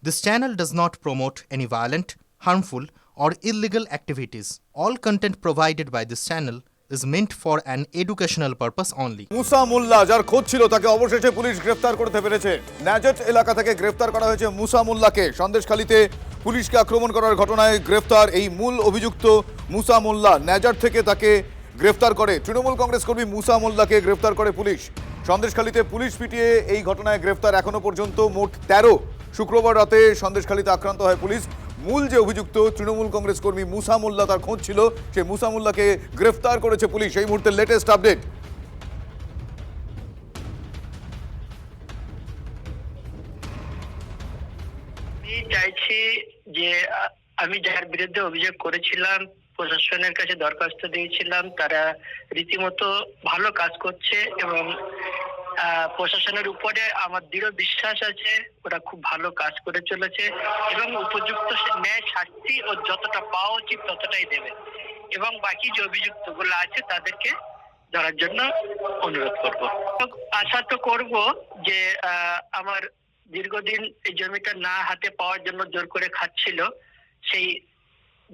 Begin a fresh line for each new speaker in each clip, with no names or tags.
This channel does not promote any violent, harmful, or illegal activities. All content provided by this channel is meant for an educational purpose only.
মুসা মোল্লা যার খোঁজ ছিল তাকে অবশেষে police গ্রেফতার করতে পেরেছে। ন্যাজেট এলাকা থেকে গ্রেফতার করা হয়েছে মুসা মোল্লাকে। সন্দেশখালীতে পুলিশকে আক্রমণ করার ঘটনায় গ্রেফতার এই মূল অভিযুক্ত মুসা মোল্লা। ন্যাজেট থেকে তাকে গ্রেফতার করে তৃণমূল কংগ্রেস কর্মী মুসা মোল্লাকে গ্রেফতার করে পুলিশ। সন্দেশখালীতে পুলিশ পিটিয়ে এই ঘটনায় গ্রেফতার এখনো পর্যন্ত মোট 13। শুক্রবার রাতে সন্দেশখালীতে আক্রান্ত হয় পুলিশ। মূল যে অভিযুক্ত তৃণমূল কংগ্রেস কর্মী মুসা মোল্লা, তার খোঁজ ছিল, সেই মুসা মোল্লাকে গ্রেফতার করেছে পুলিশ। এই মুহূর্তে লেটেস্ট আপডেট।
আমি চাইছি যে আমি যার বিরুদ্ধে অভিযোগ করেছিলাম, প্রশাসনের কাছে দরখাস্ত দিয়েছিলাম, তারা রীতিমতো ভালো কাজ করছে এবং প্রশাসনের উপরে আমার দৃঢ় বিশ্বাস আছে ওরা খুব ভালো কাজ করে চলেছে এবং উপযুক্ত ন্যায় শাস্তি ও যতটা পাওয়া উচিত ততটাই দেবে এবং বাকি যে অভিযুক্তগুলো আছে তাদেরকে ধরার জন্য অনুরোধ করব। আশা তো করব যে আমার দীর্ঘদিন এই জমিটা না হাতে পাওয়ার জন্য জোর করে খাচ্ছিল, সেই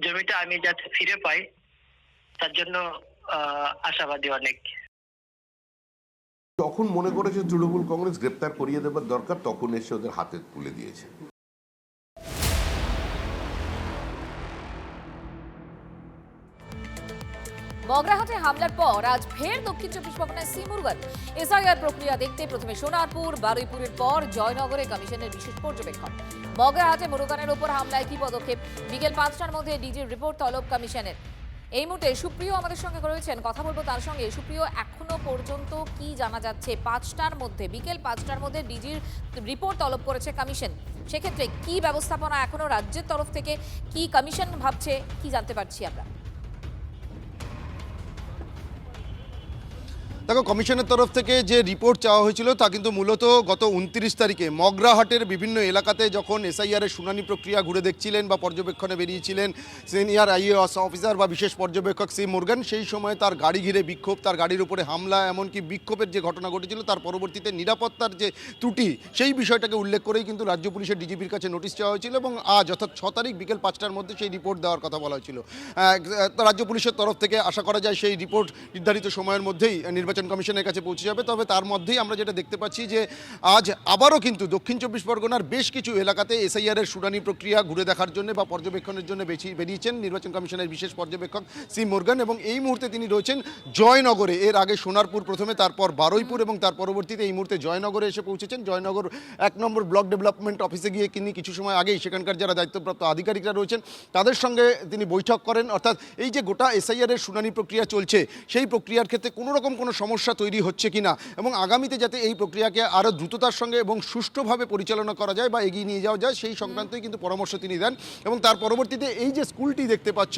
জমিটা আমি যাতে ফিরে পাই তার জন্য আশাবাদী অনেক।
তখন মনে করেছে তৃণমূল কংগ্রেস গ্রেপ্তার করিয়ে দেবার দরকার, তখন এসে ওদের হাতে তুলে দিয়েছে।
মগরাহাটে হামলার পর আজ ফের দক্ষিণ চব্বিশ পরগনায় সি মুরগান। এসআইআর প্রক্রিয়া দেখতে প্রথমে সোনারপুর, বারুইপুরের পর জয়নগরে কমিশনের বিশেষ পর্যবেক্ষণ। মগরাহাটে মুরগানের ওপর হামলায় কি পদক্ষেপ? বিকেল 5টার মধ্যে ডিজির রিপোর্ট তলব কমিশনের। এই মুহূর্তে সুপ্রিয় আমাদের সঙ্গে রয়েছেন, কথা বলবো তার সঙ্গে। সুপ্রিয়, এখনো পর্যন্ত কি জানা যাচ্ছে? বিকেল 5টার মধ্যে ডিজির রিপোর্ট তলব করেছে কমিশন, সেক্ষেত্রে কি ব্যবস্থাপনা এখনো রাজ্যের তরফ থেকে, কি কমিশন ভাবছে, কি জানতে পারছি আমরা?
দেখো, কমিশনের তরফ থেকে যে রিপোর্ট চাওয়া হয়েছিল তা কিন্তু মূলত গত 29 তারিখে মগরাহাটের বিভিন্ন এলাকাতে যখন এসআইআরের শুনানি প্রক্রিয়া ঘুরে দেখছিলেন বা পর্যবেক্ষণে বেরিয়েছিলেন সিনিয়র আইএএস অফিসার বা বিশেষ পর্যবেক্ষক সি মুরগান, সেই সময় তার গাড়ি ঘিরে বিক্ষোভ, তার গাড়ির উপরে হামলা, এমনকি বিক্ষোভের যে ঘটনা ঘটেছিল তার পরবর্তীতে নিরাপত্তার যে ত্রুটি, সেই বিষয়টাকে উল্লেখ করেই কিন্তু রাজ্য পুলিশের ডিজিপির কাছে নোটিশ চাওয়া হয়েছিল এবং আজ অর্থাৎ 6 তারিখ বিকেল 5টার মধ্যে সেই রিপোর্ট দেওয়ার কথা বলা হয়েছিল। রাজ্য পুলিশের তরফ থেকে আশা করা যায় সেই রিপোর্ট নির্ধারিত সময়ের মধ্যেই নির্বাচন কমিশনের কাছে পৌঁছে যাবে। তবে তার মধ্যেই আমরা যেটা দেখতে পাচ্ছি যে আজ আবারও কিন্তু দক্ষিণ চব্বিশ পরগনার বেশ কিছু এলাকাতে এসআইআরের শুনানি প্রক্রিয়া ঘুরে দেখার জন্য বা পর্যবেক্ষণের জন্য বেরিয়েছেন নির্বাচন কমিশনের বিশেষ পর্যবেক্ষক সি মুরগান এবং এই মুহূর্তে তিনি রয়েছেন জয়নগরে। এর আগে সোনারপুর প্রথমে, তারপর বারুইপুর এবং তার পরবর্তীতে এই মুহূর্তে জয়নগরে এসে পৌঁছেছেন। জয়নগর 1 নম্বর ব্লক ডেভেলপমেন্ট অফিসে গিয়ে তিনি কিছু সময় আগেই সেখানকার যারা দায়িত্বপ্রাপ্ত আধিকারিকরা রয়েছেন তাদের সঙ্গে তিনি বৈঠক করেন। অর্থাৎ এই যে গোটা এসআইআরের শুনানি প্রক্রিয়া চলছে, সেই প্রক্রিয়ার ক্ষেত্রে কোনো রকম কোনো সমস্যা তৈরি হচ্ছে কিনা এবং আগামীতে যাতে এই প্রক্রিয়াকে আরও দ্রুততার সঙ্গে এবং সুষ্ঠুভাবে পরিচালনা করা যায় বা এগিয়ে নিয়ে যাওয়া যায়, সেই সংক্রান্তই কিন্তু পরামর্শ তিনি দেন। এবং তার পরবর্তীতে এই যে স্কুলটি দেখতে পাচ্ছ,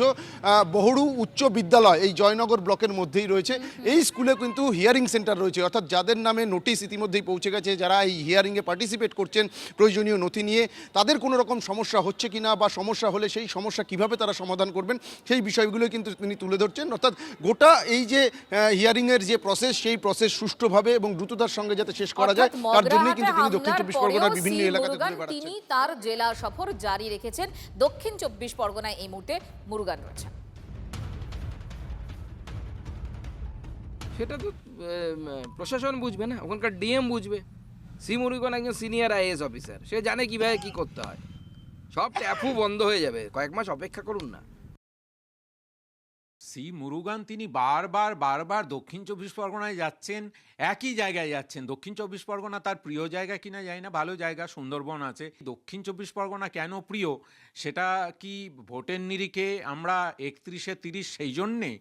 বহরু উচ্চ বিদ্যালয়, এই জয়নগর ব্লকের মধ্যেই রয়েছে। এই স্কুলে কিন্তু হিয়ারিং সেন্টার রয়েছে, অর্থাৎ যাদের নামে নোটিশ ইতিমধ্যেই পৌঁছে গেছে, যারা এই হিয়ারিংয়ে পার্টিসিপেট করছেন প্রয়োজনীয় নথি নিয়ে, তাদের কোনো রকম সমস্যা হচ্ছে কিনা বা সমস্যা হলে সেই সমস্যা কিভাবে তারা সমাধান করবেন, সেই বিষয়গুলো কিন্তু তিনি তুলে ধরছেন। অর্থাৎ গোটা এই যে হিয়ারিংয়ের যে প্রসেস, সেই প্রসেস সুষ্ঠুভাবে এবং দ্রুততার সঙ্গে যাতে শেষ করা যায়, তার জন্যই কিন্তু তিনি দক্ষিণ চব্বিশ পরগনার বিভিন্ন এলাকাতে ঘুরে বেড়াচ্ছেন।
তিনি তার জেলা সফর জারি রেখেছেন। দক্ষিণ চব্বিশ পরগনায় এই মুহূর্তে মুরগান রয়েছে।
সেটা তো প্রশাসন বুঝবে না, ওখানকার ডিএম বুঝবে। সি মুরগান একজন সিনিয়র আইএএস অফিসার, সে জানে কিভাবে কি করতে হয়। সব ট্যাপু বন্ধ হয়ে যাবে, কয়েক মাস অপেক্ষা করুন না।
সি মুরুগান তিনি বারবার দক্ষিণ চব্বিশ পরগনায় যাচ্ছেন, একই জায়গায় যাচ্ছেন। দক্ষিণ চব্বিশ পরগনা তার প্রিয় জায়গা কিনা জানি না, ভালো জায়গা, সুন্দরবন আছে। দক্ষিণ চব্বিশ পরগনা কেন প্রিয় সেটা কি ভোটের নিরিখে আমরা 31-30 সেই জন্যে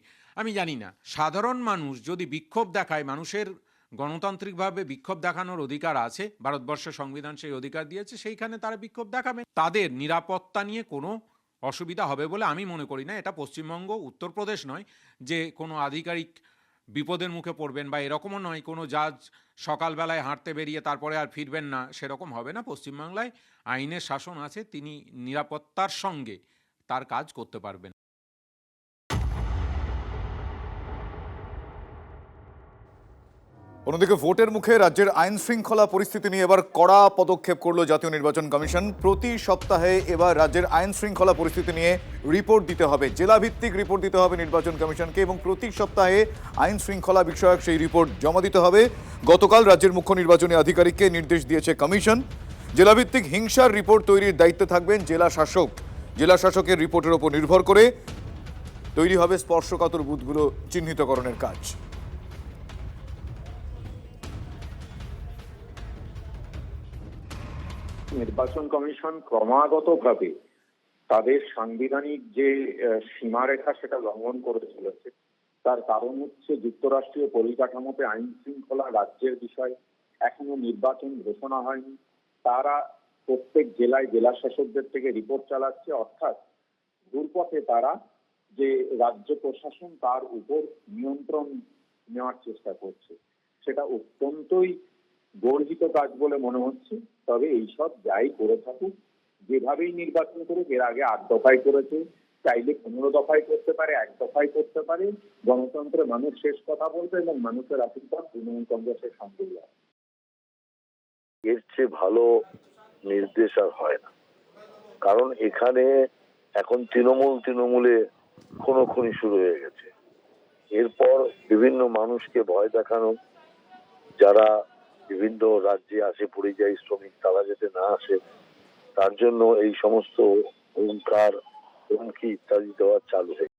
আমি জানি না। সাধারণ মানুষ যদি বিক্ষোভ দেখায়, মানুষের গণতান্ত্রিকভাবে বিক্ষোভ দেখানোর অধিকার আছে, ভারতবর্ষের সংবিধান সেই অধিকার দিয়েছে, সেইখানে তারা বিক্ষোভ দেখাবে। তাদের নিরাপত্তা নিয়ে কোনো অসুবিধা হবে বলে আমি মনে করি না। এটা পশ্চিমবঙ্গ, উত্তরপ্রদেশ নয় যে কোনো আধিকারিক বিপদের মুখে পড়বেন বা এরকমও নয় কোনো জাজ সকালবেলায় হাঁটতে বেরিয়ে তারপরে আর ফিরবেন না, সেরকম হবে না। পশ্চিমবাংলায় আইনের শাসন আছে, তিনি নিরাপত্তার সঙ্গে তার কাজ করতে পারবেন।
অন্যদিকে ভোটের মুখে রাজ্যের আইন শৃঙ্খলা পরিস্থিতি নিয়ে এবার কড়া পদক্ষেপ করলো জাতীয় নির্বাচন কমিশন। প্রতি সপ্তাহে এবার রাজ্যের আইন শৃঙ্খলা পরিস্থিতি নিয়ে রিপোর্ট দিতে হবে, জেলাভিত্তিক রিপোর্ট দিতে হবে নির্বাচন কমিশনকে, এবং প্রতি সপ্তাহে আইন শৃঙ্খলা বিষয়ক সেই রিপোর্ট জমা দিতে হবে। গতকাল রাজ্যের মুখ্য নির্বাচনী আধিকারিককে নির্দেশ দিয়েছে কমিশন। জেলাভিত্তিক হিংসার রিপোর্ট তৈরির দায়িত্বে থাকবেন জেলা শাসক। জেলা শাসকের রিপোর্টের ওপর নির্ভর করে তৈরি হবে স্পর্শকাতর বুথগুলো চিহ্নিতকরণের কাজ।
নির্বাচন কমিশন ক্রমাগতভাবে তাদের সাংবিধানিক যে সীমারেখা সেটা লঙ্ঘন করে চলেছে। তার কারণ হচ্ছে যুক্তরাষ্ট্রীয় পরিকাঠামোতে আইন শৃঙ্খলা রাজ্যের বিষয়, এখনো নির্বাচন ঘোষণা হয়নি, তারা প্রত্যেক জেলায় জেলা শাসকদের থেকে রিপোর্ট চালাচ্ছে, অর্থাৎ ঘুরপথে তারা যে রাজ্য প্রশাসন তার উপর নিয়ন্ত্রণ নেওয়ার চেষ্টা করছে। সেটা অত্যন্তই গর্হিত কাজ বলে মনে হচ্ছে। তবে এইসব যাই করে থাকুক, যেভাবেই নির্বাচন করুক, এর আগে 8 দফায় করেছে, চাইলে 15 দফায় করতে পারে, 1 দফায় করতে পারে। গণতন্ত্রে মানুষ শেষ কথা বলবে এবং মানুষের আশীর্বাদ তৃণমূল কংগ্রেসের সঙ্গে আছে।
এর চেয়ে ভালো নির্দেশ আর হয় না, কারণ এখানে এখন তৃণমূলে খুনোখুনি শুরু হয়ে গেছে। এরপর বিভিন্ন মানুষকে ভয় দেখানো, যারা বিভিন্ন রাজ্যে আসে পরিযায়ী শ্রমিক তারা যাতে না আসে তার জন্য এই সমস্ত হুঙ্কার হুমকি ইত্যাদি দেওয়া চালু হয়েছে।